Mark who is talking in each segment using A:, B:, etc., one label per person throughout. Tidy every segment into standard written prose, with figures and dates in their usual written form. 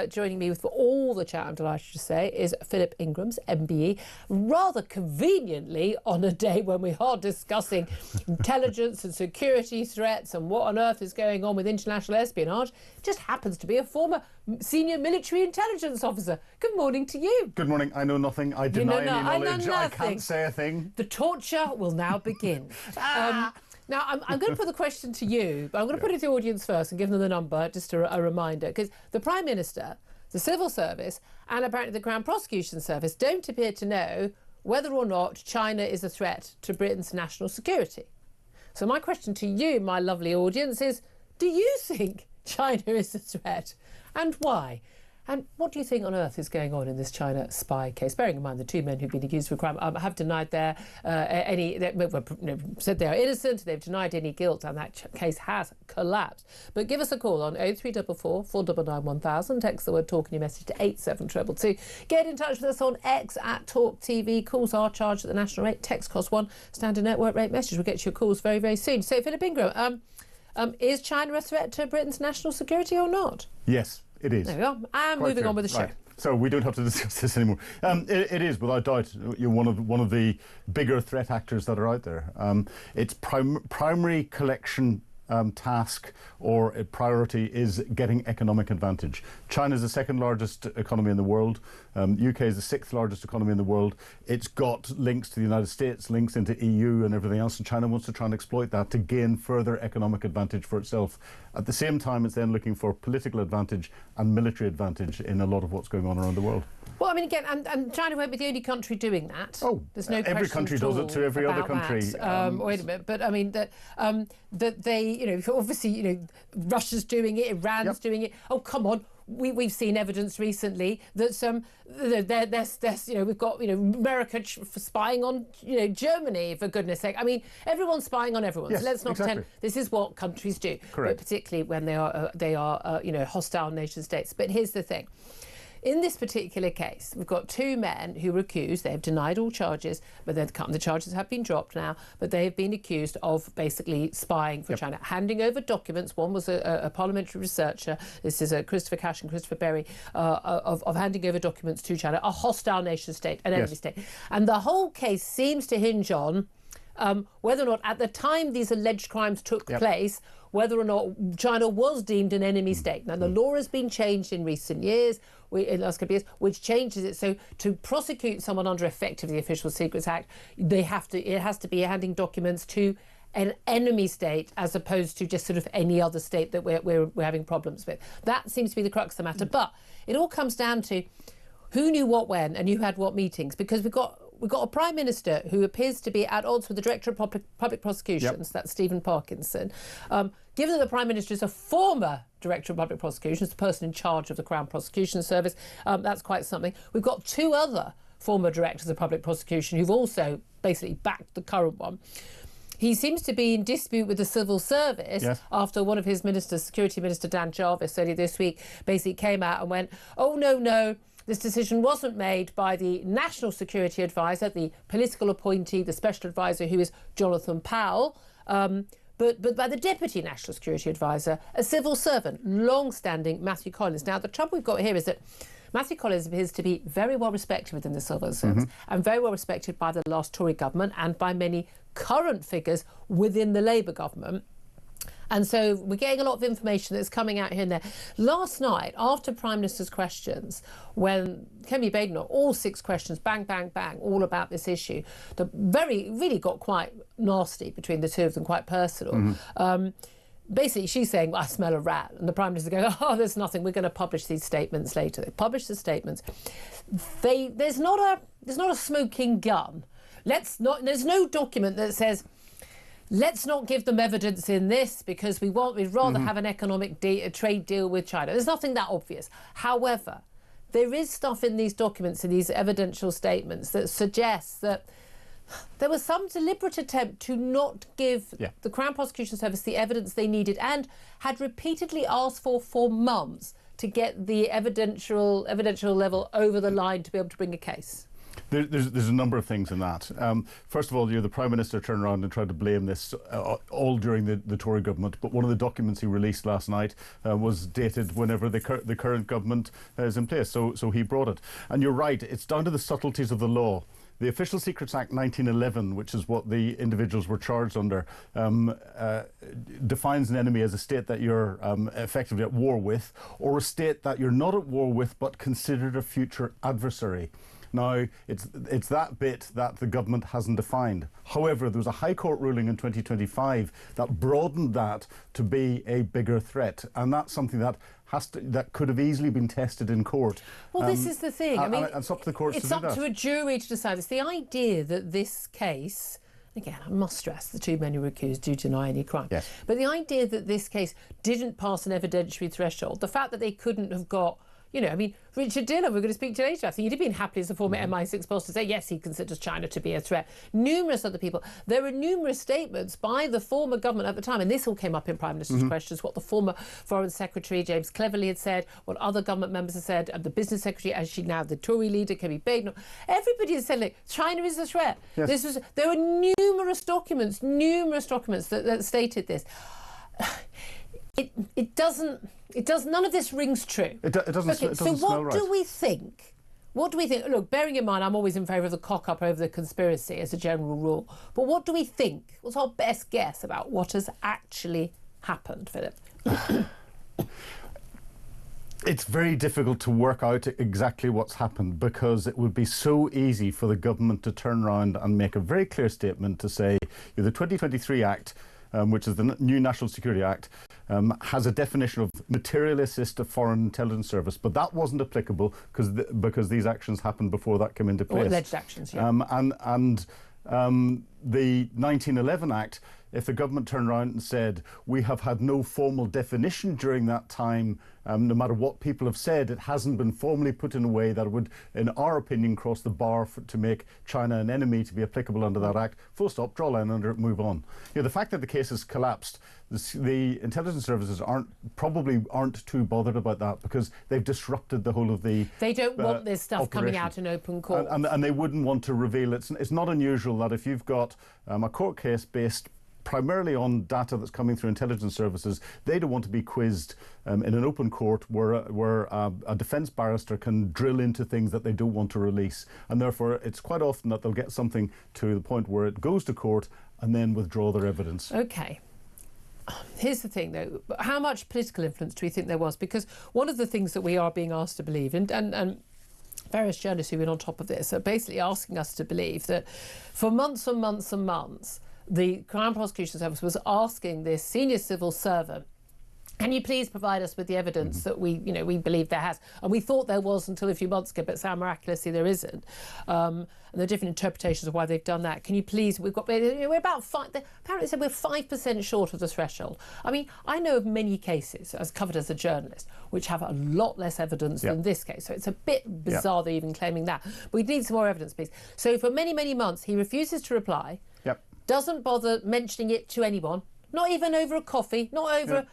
A: joining me for all the chat, I'm delighted to say, is Philip Ingrams, MBE, rather conveniently on a day when we are discussing intelligence and security threats and what on earth is going on with international espionage. Just happens to be a former senior military intelligence officer. Good morning to you.
B: Good morning. I know nothing. I deny any knowledge. I can't say a thing.
A: The torture will now begin. Now, I'm going to put the question to you, but I'm going to put it to the audience first and give them the number, just a reminder, because the Prime Minister, the Civil Service, and apparently the Crown Prosecution Service don't appear to know whether or not China is a threat to Britain's national security. So my question to you, my lovely audience, is do you think China is a threat, and why? And what do you think on earth is going on in this China spy case? Bearing in mind the two men who've been accused of a crime have denied said they are innocent, they've denied any guilt, and that case has collapsed. But give us a call on 0344 499 1000, text the word talk and your message to 87222. Get in touch with us on X at TalkTV. Calls are charged at the national rate. Text costs £1. Standard network rate message. We'll get your calls very, very soon. So, Philip Ingram, is China a threat to Britain's national security or not?
B: Yes. It is.
A: There we are. And moving on with the show.
B: Right. So we don't have to discuss this anymore. It is, without doubt, one of the bigger threat actors that are out there. Its primary collection task or a priority is getting economic advantage. China is the second largest economy in the world. UK is the sixth largest economy in the world. It's got links to the United States, links into EU and everything else, and China wants to try and exploit that to gain further economic advantage for itself. At the same time, it's then looking for political advantage and military advantage in a lot of what's going on around the world.
A: Well, I mean, again, and China won't be the only country doing that.
B: Oh,
A: there's no
B: every country does it to every other country.
A: Wait a minute, but I mean that they, obviously, Russia's doing it, Iran's doing it. Oh, come on. We've seen evidence recently that we've got America spying on Germany, for goodness sake. I mean, everyone's spying on everyone.
B: Yes,
A: so let's not pretend this is what countries do.
B: Correct.
A: But particularly when they are hostile nation states. But here's the thing. In this particular case, we've got two men who were accused. They have denied all charges, but the charges have been dropped now. But they have been accused of basically spying for China, handing over documents. One was a parliamentary researcher. This is Christopher Cash and Christopher Berry, of handing over documents to China, a hostile nation state, an enemy state. And the whole case seems to hinge on whether or not, at the time these alleged crimes took place, whether or not China was deemed an enemy state. Now, the law has been changed in recent years, in the last couple of years, which changes it. So to prosecute someone under effectively the Official Secrets Act, it has to be handing documents to an enemy state as opposed to just sort of any other state that we're having problems with. That seems to be the crux of the matter. But it all comes down to who knew what when and who had what meetings, because we've got a Prime Minister who appears to be at odds with the Director of Public Prosecutions, that's Stephen Parkinson. Given that the Prime Minister is a former Director of Public Prosecutions, the person in charge of the Crown Prosecution Service, that's quite something. We've got two other former Directors of Public Prosecution who've also basically backed the current one. He seems to be in dispute with the Civil Service after one of his ministers, Security Minister Dan Jarvis, earlier this week, basically came out and went, oh, no, this decision wasn't made by the National Security Advisor, the political appointee, the special advisor, who is Jonathan Powell, but by the Deputy National Security Advisor, a civil servant, long-standing Matthew Collins. Now, the trouble we've got here is that Matthew Collins appears to be very well respected within the civil service and very well respected by the last Tory government and by many current figures within the Labour government. And so we're getting a lot of information that's coming out here and there. Last night, after Prime Minister's questions, when Kemi Badenoch, all 6 questions, bang, bang, bang, all about this issue, really got quite nasty between the two of them, quite personal. Basically, she's saying, I smell a rat. And the Prime Minister goes, oh, there's nothing. We're going to publish these statements later. They publish the statements. There's not a smoking gun. There's no document that says, let's not give them evidence in this because we'd rather have an economic trade deal with China. There's nothing that obvious. However, there is stuff in these documents, in these evidential statements, that suggests that there was some deliberate attempt to not give the Crown Prosecution Service the evidence they needed and had repeatedly asked for months to get the evidential level over the line to be able to bring a case.
B: There's a number of things in that. First of all, the Prime Minister turned around and tried to blame this all during the Tory government, but one of the documents he released last night was dated whenever the current government is in place, so he brought it. And you're right, it's down to the subtleties of the law. The Official Secrets Act 1911, which is what the individuals were charged under, defines an enemy as a state that you're effectively at war with, or a state that you're not at war with but considered a future adversary. Now, it's that bit that the government hasn't defined. However, there was a High Court ruling in 2025 that broadened that to be a bigger threat, and that's something that that could have easily been tested in court.
A: Well, this is the thing. I mean,
B: it's up to the courts to do that.
A: It's up to a jury to decide. It's the idea that this case, again, I must stress the two men who were accused do deny any crime.
B: Yes.
A: But the idea that this case didn't pass an evidentiary threshold, the fact that they couldn't have got, I mean, Richard Dillon, we're going to speak to later. I think he'd have been happy as a former MI6 boss to say, yes, he considers China to be a threat. Numerous other people. There are numerous statements by the former government at the time, and this all came up in Prime Minister's questions, what the former Foreign Secretary, James Cleverly, had said, what other government members have said, and the Business Secretary, as she now, the Tory leader, Kemi Baden. Everybody has said, like, China is a threat. Yes. There were numerous documents that stated this. It doesn't. None of this rings true.
B: It doesn't.
A: Okay,
B: it doesn't
A: so
B: smell right.
A: do we think? What do we think? Look, bearing in mind, I'm always in favour of the cock-up over the conspiracy as a general rule. But what do we think? What's our best guess about what has actually happened, Philip?
B: It's very difficult to work out exactly what's happened, because it would be so easy for the government to turn around and make a very clear statement to say, the 2023 Act, which is the new National Security Act, has a definition of material assist a foreign intelligence service, but that wasn't applicable because these actions happened before that came into place.
A: Or alleged actions, yeah.
B: The 1911 Act, if the government turned around and said, we have had no formal definition during that time, no matter what people have said, it hasn't been formally put in a way that would, in our opinion, cross the bar to make China an enemy to be applicable under that Act, full stop, draw a line under it, move on. The fact that the case has collapsed, the intelligence services probably aren't too bothered about that, because they've disrupted the whole of the
A: They don't want this stuff
B: operation.
A: coming out in open court.
B: And they wouldn't want to reveal it. It's not unusual that if you've got a court case based primarily on data that's coming through intelligence services, they don't want to be quizzed in an open court where a defence barrister can drill into things that they don't want to release. And therefore, it's quite often that they'll get something to the point where it goes to court and then withdraw their evidence.
A: OK. Here's the thing, though. How much political influence do we think there was? Because one of the things that we are being asked to believe, and various journalists who've been on top of this are basically asking us to believe that for months and months and months, the Crown Prosecution Service was asking this senior civil servant, can you please provide us with the evidence that we believe there has? And we thought there was until a few months ago, but somehow miraculously there isn't. And there are different interpretations of why they've done that. Can you please, we're about apparently said we're 5% short of the threshold. I mean, I know of many cases, as covered as a journalist, which have a lot less evidence than this case. So it's a bit bizarre they're even claiming that. But we need some more evidence, please. So for many, many months, he refuses to reply, doesn't bother mentioning it to anyone, not even over a coffee, not over,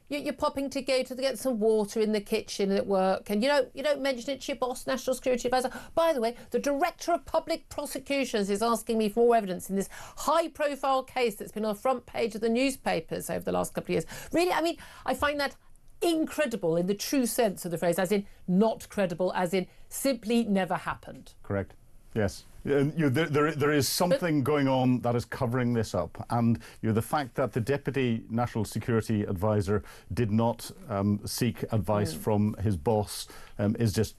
A: you're popping to go to get some water in the kitchen at work, and you don't mention it to your boss, National Security Advisor. By the way, the Director of Public Prosecutions is asking me for more evidence in this high-profile case that's been on the front page of the newspapers over the last couple of years. Really, I mean, I find that incredible in the true sense of the phrase, as in not credible, as in simply never happened.
B: Correct. Yes. There is something going on that is covering this up, and the fact that the Deputy National Security Advisor did not seek advice from his boss is just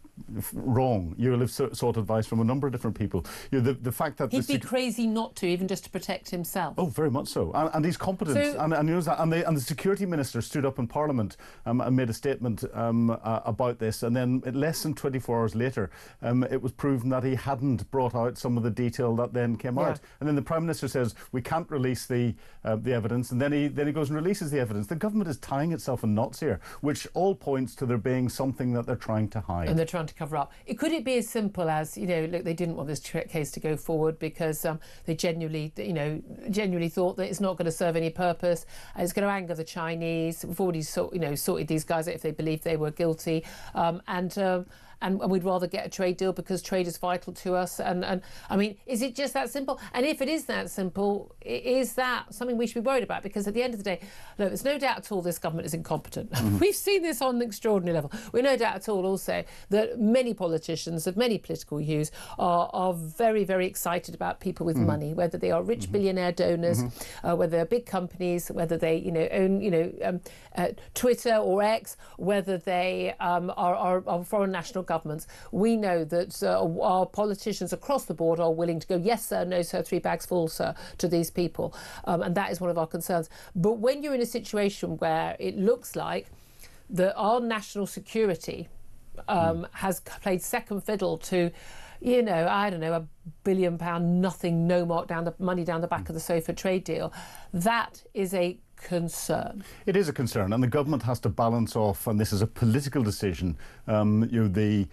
B: wrong. You'll have sought advice from a number of different people. The fact that
A: he'd be crazy not to, even just to protect himself.
B: Oh, very much so. And he's competent, and he knows that. And the Security Minister stood up in Parliament and made a statement about this, and then less than 24 hours later, it was proven that he hadn't brought out some of the detail that then came out. And then the Prime Minister says we can't release the evidence, and then he goes and releases the evidence. The government is tying itself in knots here, which all points to there being something that they're trying to hide.
A: And they're trying to cover up. Could it be as simple as, look, they didn't want this case to go forward because they genuinely thought that it's not going to serve any purpose, and it's going to anger the Chinese. We've already sorted these guys out if they believed they were guilty, and we'd rather get a trade deal because trade is vital to us. And I mean, is it just that simple? And if it is that simple, is that something we should be worried about? Because at the end of the day, look, there's no doubt at all this government is incompetent. We've seen this on an extraordinary level. We're no doubt at all also that many politicians of many political views are very, very excited about people with money, whether they are rich billionaire donors, whether they're big companies, whether they own Twitter or X, whether they are foreign national governments. We know that our politicians across the board are willing to go, yes sir, no sir, 3 bags full sir, to these people, and that is one of our concerns. But when you're in a situation where it looks like that our national security has played second fiddle to, I don't know, £1 billion nothing, no mark money down the back of the sofa trade deal, that is a concern.
B: It is a concern, and the government has to balance off, and this is a political decision, the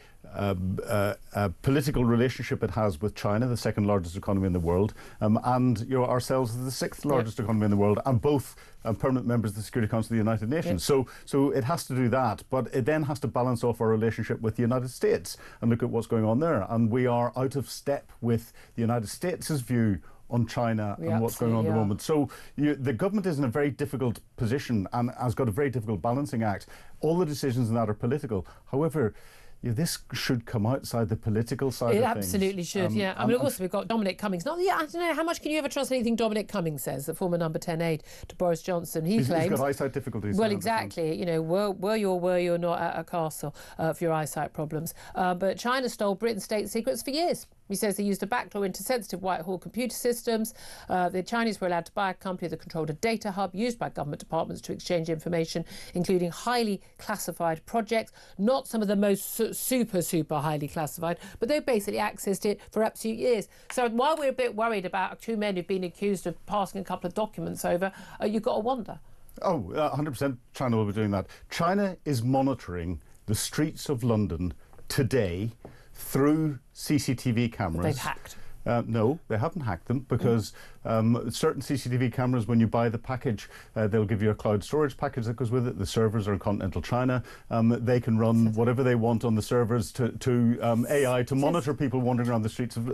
B: political relationship it has with China, the second largest economy in the world, and ourselves, the 6th largest economy in the world, and both permanent members of the Security Council of the United Nations. So it has to do that, but it then has to balance off our relationship with the United States and look at what's going on there. And we are out of step with the United States' view on China and what's going on at the moment. So the government is in a very difficult position and has got a very difficult balancing act. All the decisions in that are political. However, this should come outside the political side of things. It
A: absolutely should, yeah. I mean, also we've got Dominic Cummings. I don't know, how much can you ever trust anything Dominic Cummings says, the former number 10 aide to Boris Johnson? He's got
B: eyesight difficulties.
A: Well, exactly. Were you not at a castle for your eyesight problems? But China stole Britain's state secrets for years. He says they used a backdoor into sensitive Whitehall computer systems. The Chinese were allowed to buy a company that controlled a data hub used by government departments to exchange information, including highly classified projects, not some of the most super highly classified, but they basically accessed it for absolute years. So while we're a bit worried about 2 men who've been accused of passing a couple of documents over, you've got to wonder.
B: 100% China will be doing that. China is monitoring the streets of London today through CCTV cameras.
A: They've hacked.
B: No, they haven't hacked them, because certain CCTV cameras, when you buy the package, they'll give you a cloud storage package that goes with it. The servers are in continental China. They can run whatever they want on the servers to AI to monitor people wandering around the streets of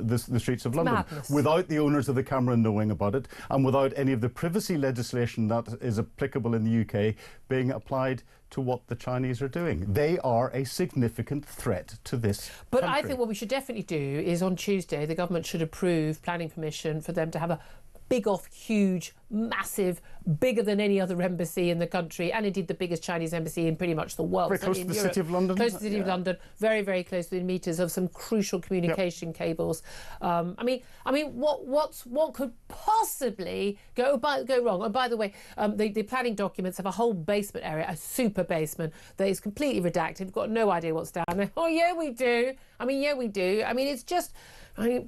B: London.
A: Madness.
B: Without the owners of the camera knowing about it, and without any of the privacy legislation that is applicable in the UK being applied to what the Chinese are doing. They are a significant threat to this country.
A: I think what we should definitely do is on Tuesday, the government should approve planning permission for them to have a huge, massive, bigger than any other embassy in the country, and indeed the biggest Chinese embassy in pretty much the world.
B: Very close to the City of London.
A: Close to the City of London, very, very close within metres of some crucial communication cables. I mean, what could possibly go wrong? And by the way, the planning documents have a whole basement area, a super basement that is completely redacted. We've got no idea what's down there. Oh yeah, we do. I mean, it's just,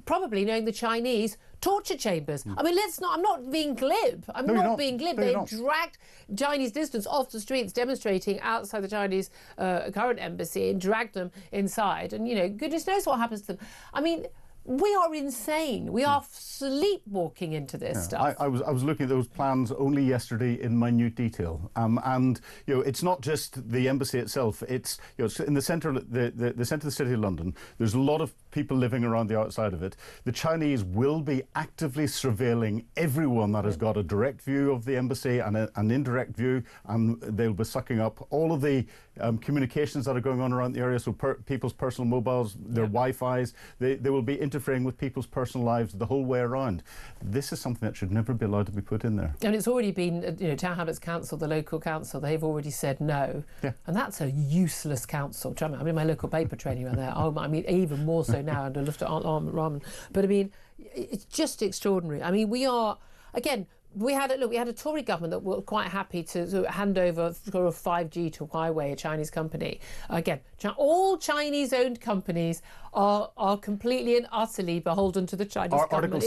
A: probably knowing the Chinese, torture chambers. I mean, I'm not being glib. I'm not being glib. They dragged Chinese dissidents off the streets demonstrating outside the Chinese current embassy and dragged them inside. And, goodness knows what happens to them. I mean, we are insane. We are sleepwalking into this stuff.
B: I was looking at those plans only yesterday in minute detail, and it's not just the embassy itself. It's it's in the centre of the centre of the City of London. There's a lot of people living around the outside of it. The Chinese will be actively surveilling everyone that has got a direct view of the embassy and an indirect view, and they'll be sucking up all of the communications that are going on around the area. So people's personal mobiles, their Wi-Fi's, they will be interfering with people's personal lives the whole way around. This is something that should never be allowed to be put in there.
A: And it's already been, Town Hamlets Council, the local council, they've already said no. Yeah. And that's a useless council. I mean, my local paper training around there, even more so now under Lufter. But I mean, it's just extraordinary. I mean, we are, again, we had a Tory government that were quite happy to hand over 5G to Huawei, a Chinese company. Again, all Chinese-owned companies are completely and utterly beholden to the Chinese government.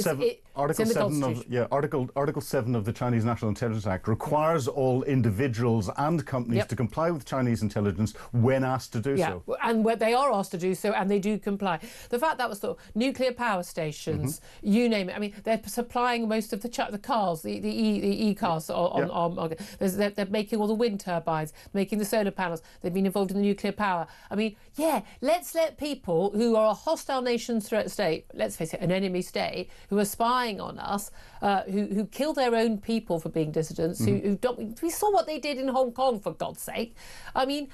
B: Article 7 of the Chinese National Intelligence Act requires all individuals and companies to comply with Chinese intelligence when asked to do so.
A: And where they are asked to do so, and they do comply. The fact that was nuclear power stations, you name it. I mean, they're supplying most of the cars, the e-cars on they're making all the wind turbines, making the solar panels. They've been involved in the nuclear power. I mean, yeah, let's let people who are a hostile nation threat state, let's face it, an enemy state, who are spying on us, who kill their own people for being dissidents, who don't. We saw what they did in Hong Kong, for God's sake. I mean,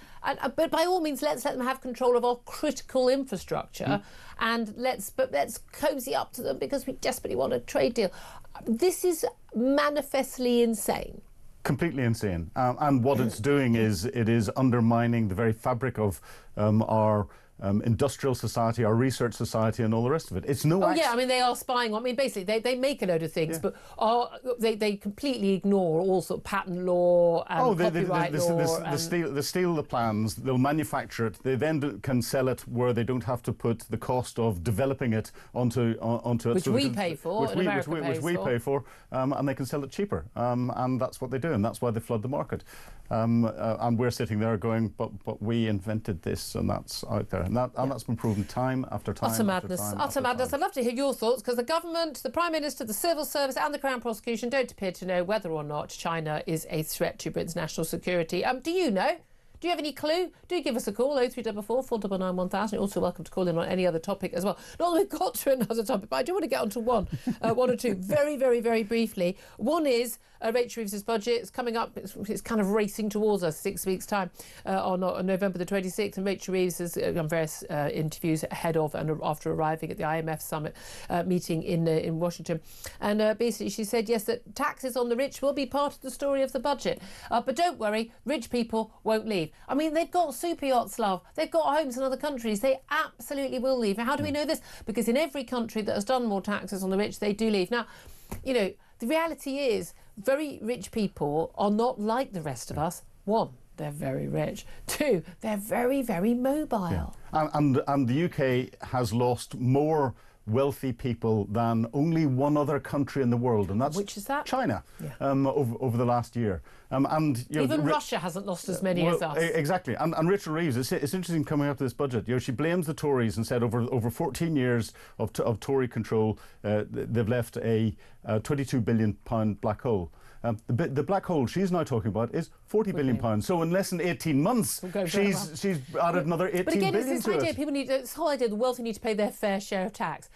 A: but by all means, let's let them have control of our critical infrastructure, and let's cozy up to them because we desperately want a trade deal. This is manifestly insane.
B: Completely insane. And what it's doing is it is undermining the very fabric of our industrial society, our research society, and all the rest of it. It's no.
A: Yeah, I mean, they are spying on. I mean, basically, they make a load of things, but they completely ignore all sort of patent law and copyright law.
B: They steal the plans. They'll manufacture it. They then can sell it where they don't have to put the cost of developing it onto it,
A: which we pay for,
B: which we pay for, and they can sell it cheaper. And that's what they do, and that's why they flood the market. And we're sitting there going, but we invented this, and that's out there. And that's been proven time after time.
A: Utter madness. Utter madness. I'd love to hear your thoughts, because the government, the Prime Minister, the Civil Service and the Crown Prosecution don't appear to know whether or not China is a threat to Britain's national security. Do you know? Do you have any clue? Do give us a call, 0344 499 1000. You're also welcome to call in on any other topic as well. Not that we've got to another topic, but I do want to get onto one or two very, very, very briefly. One is Rachel Reeves' budget. It's coming up. It's kind of racing towards us 6 weeks' time on November the 26th. And Rachel Reeves has done various interviews ahead of and after arriving at the IMF summit meeting in Washington. And basically she said, yes, that taxes on the rich will be part of the story of the budget. But don't worry, rich people won't leave. I mean, they've got super yachts, love. They've got homes in other countries. They absolutely will leave. How do we know this? Because in every country that has done more taxes on the rich, they do leave. Now, you know, the reality is very rich people are not like the rest of us. One, they're very rich. Two, they're very, very mobile.
B: Yeah. And the UK has lost more wealthy people than only one other country in the world, and that's
A: which is that?
B: China. Over the last year. And
A: even Russia hasn't lost as many as us.
B: Exactly. And Rachel Reeves, it's interesting coming up to this budget. You know, she blames the Tories and said over 14 years of Tory control, they've left a £22 billion black hole. The black hole she's now talking about is £40 billion. So in less than 18 months, she's added another 18 billion to it.
A: But again, it's this idea, people need, this whole idea the wealthy need to pay their fair share of tax.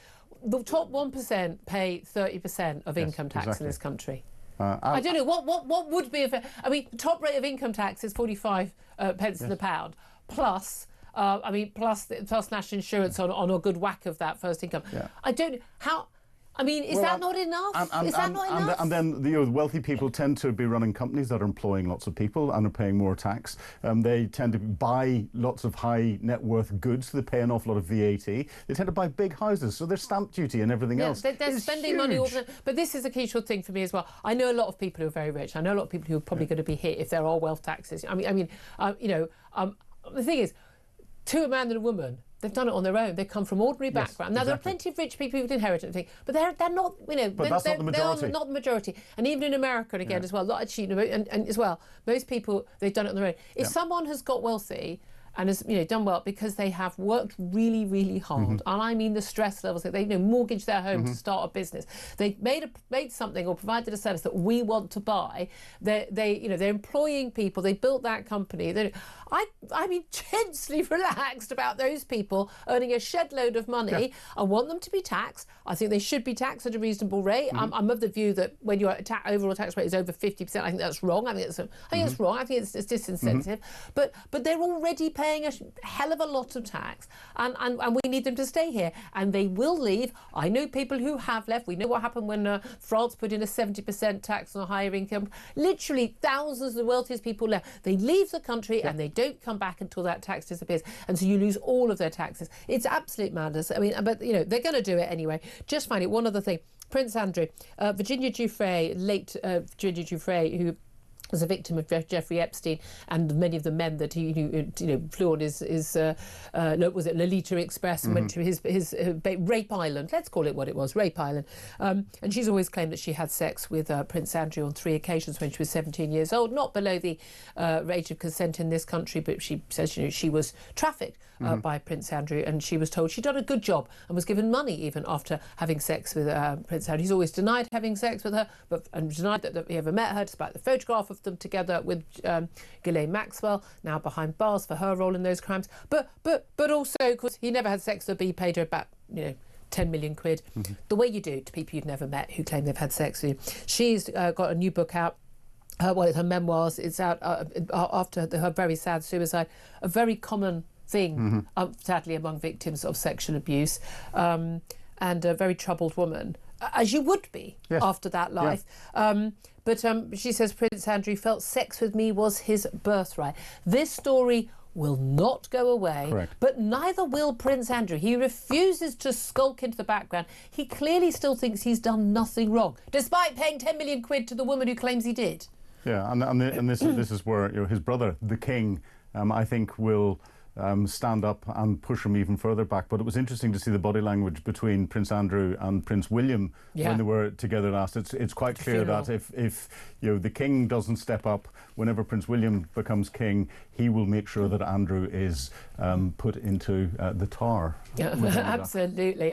A: The top 1% pay 30% of income tax in this country. I don't know, what would be a fair... I mean, the top rate of income tax is 45 pence in the pound, plus... plus national insurance on a good whack of that first income. I don't... How... I mean, is that not enough? Is that not enough?
B: And then the wealthy people tend to be running companies that are employing lots of people and are paying more tax. They tend to buy lots of high net worth goods, so they pay an awful lot of VAT. They tend to buy big houses, so there's stamp duty and everything else.
A: They're spending money all the time. But this is a crucial thing for me as well. I know a lot of people who are very rich. I know a lot of people who are probably going to be hit if there are wealth taxes. The thing is, to a man and a woman, they've done it on their own. They come from ordinary background. Now, there are plenty of rich people who've inherited things, but they're not,
B: But that's not the majority.
A: They're not the majority. And even in America, and again, as well, and as well, most people, they've done it on their own. If someone has got wealthy and has done well because they have worked really, really hard, and I mean the stress levels that they mortgage their home to start a business. They made something or provided a service that we want to buy. They're employing people. They built that company. I'm intensely relaxed about those people earning a shed load of money. I want them to be taxed. I think they should be taxed at a reasonable rate. I'm of the view that when your overall tax rate is over 50%, I think that's wrong. I think it's wrong. I think it's disincentive. But they're already paying a hell of a lot of tax, and we need them to stay here, and they will leave. I know people who have left. We know what happened when France put in a 70% tax on a higher income. Literally thousands of the wealthiest people left. They leave the country and they don't come back until that tax disappears, and so you lose all of their taxes. It's absolute madness. I mean, but they're going to do it anyway. Just finally, one other thing. Prince Andrew, Virginia Giuffre, late Virginia Giuffre, who was a victim of Jeffrey Epstein and many of the men that he flew on his was it Lolita Express and went to his Rape Island. Let's call it what it was, Rape Island. And she's always claimed that she had sex with Prince Andrew on 3 occasions when she was 17 years old, not below the age of consent in this country, but she says she was trafficked by Prince Andrew, and she was told she'd done a good job and was given money even after having sex with Prince Andrew. He's always denied having sex with her, and denied that he ever met her, despite the photograph of them together with Ghislaine Maxwell, now behind bars for her role in those crimes. But also, of course, he never had sex with her, but he paid her about 10 million quid. The way you do to people you've never met who claim they've had sex with you. She's got a new book out. It's her memoirs. It's out after her very sad suicide. A very common thing, sadly, among victims of sexual abuse, and a very troubled woman, as you would be after that life. But she says Prince Andrew felt sex with me was his birthright. This story will not go away.
B: Correct.
A: But neither will Prince Andrew. He refuses to skulk into the background. He clearly still thinks he's done nothing wrong, despite paying 10 million quid to the woman who claims he did.
B: Yeah, and this is where his brother, the King, I think will stand up and push him even further back. But it was interesting to see the body language between Prince Andrew and Prince William when they were together last. It's quite clear that if the King doesn't step up, whenever Prince William becomes king, he will make sure that Andrew is put into the Tower.
A: Yeah, absolutely.